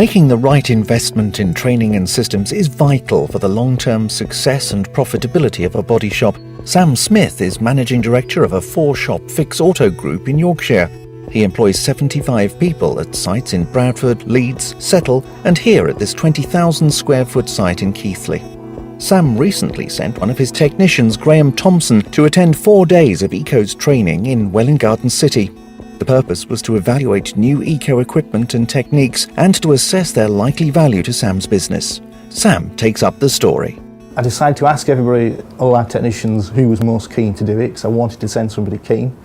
Making the right investment in training and systems is vital for the long-term success and profitability of a body shop. Sam Smith is managing director of a 4-shop Fix Auto group in Yorkshire. He employs 75 people at sites in Bradford, Leeds, Settle, and here at this 20,000 square foot site in Keighley. Sam recently sent one of his technicians, Graham Thompson, to attend 4 days of ECO's training in Welwyn Garden City. The purpose was to evaluate new eco equipment and techniques and to assess their likely value to Sam's business. Sam takes up the story. I decided to ask everybody, all our technicians, who was most keen to do it, because I wanted to send somebody keen.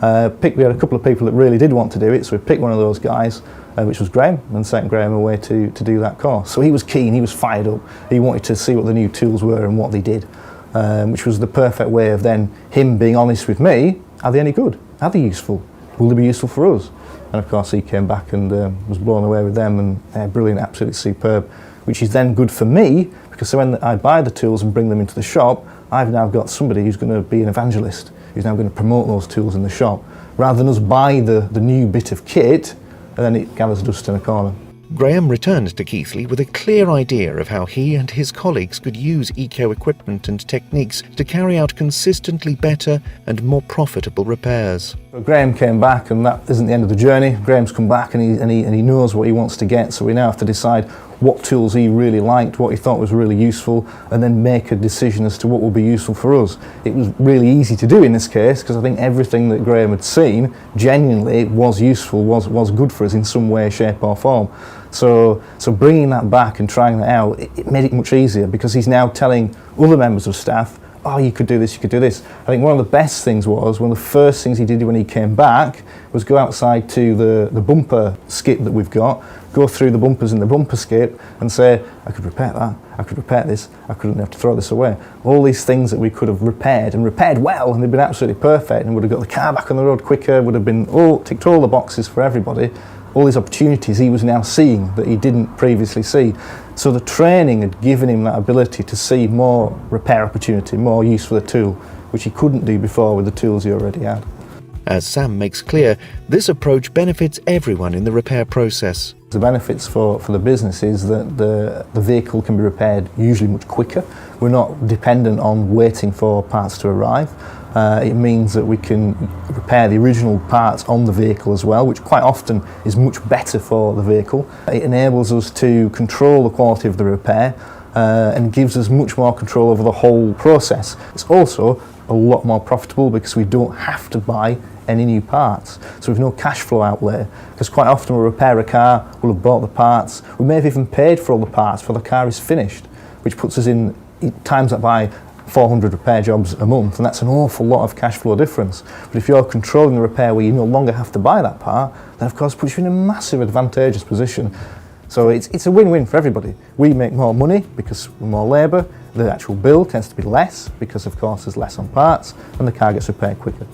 We had a couple of people that really did want to do it, so we picked one of those guys, which was Graham, and sent Graham away to do that course. So he was keen, he was fired up, he wanted to see what the new tools were and what they did, which was the perfect way of then him being honest with me. Are they any good? Are they useful? Will they be useful for us? And of course he came back and was blown away with them, and brilliant, absolutely superb, which is then good for me, because when I buy the tools and bring them into the shop, I've now got somebody who's going to be an evangelist, who's now going to promote those tools in the shop, rather than us buy the new bit of kit and then it gathers dust in a corner. Graham returned to Keighley with a clear idea of how he and his colleagues could use eco equipment and techniques to carry out consistently better and more profitable repairs. Graham came back, and that isn't the end of the journey. Graham's come back and he knows what he wants to get, so we now have to decide what tools he really liked, what he thought was really useful, and then make a decision as to what will be useful for us. It was really easy to do in this case, because I think everything that Graham had seen genuinely was useful, was good for us in some way, shape or form. So bringing that back and trying that out, it made it much easier, because he's now telling other members of staff, oh, you could do this, you could do this. I think one of the best things was, one of the first things he did when he came back was go outside to the bumper skip that we've got, go through the bumpers in the bumper skip and say, I could repair that, I could repair this, I couldn't have to throw this away. All these things that we could have repaired, and repaired well, and they'd been absolutely perfect, and would have got the car back on the road quicker, would have been ticked all the boxes for everybody. All these opportunities he was now seeing that he didn't previously see. So the training had given him that ability to see more repair opportunity, more use for the tool, which he couldn't do before with the tools he already had. As Sam makes clear, this approach benefits everyone in the repair process. The benefits for the business is that the vehicle can be repaired usually much quicker. We're not dependent on waiting for parts to arrive. It means that we can repair the original parts on the vehicle as well, which quite often is much better for the vehicle. It enables us to control the quality of the repair and gives us much more control over the whole process. It's also a lot more profitable because we don't have to buy any new parts. So we've no cash flow outlay, because quite often we'll repair a car, we'll have bought the parts, we may have even paid for all the parts before the car is finished, which puts us in, times that by 400 repair jobs a month, and that's an awful lot of cash flow difference. But if you're controlling the repair where you no longer have to buy that part, then of course it puts you in a massive advantageous position. So it's a win-win for everybody. We make more money because we're more labour, the actual bill tends to be less because of course there's less on parts, and the car gets repaired quicker.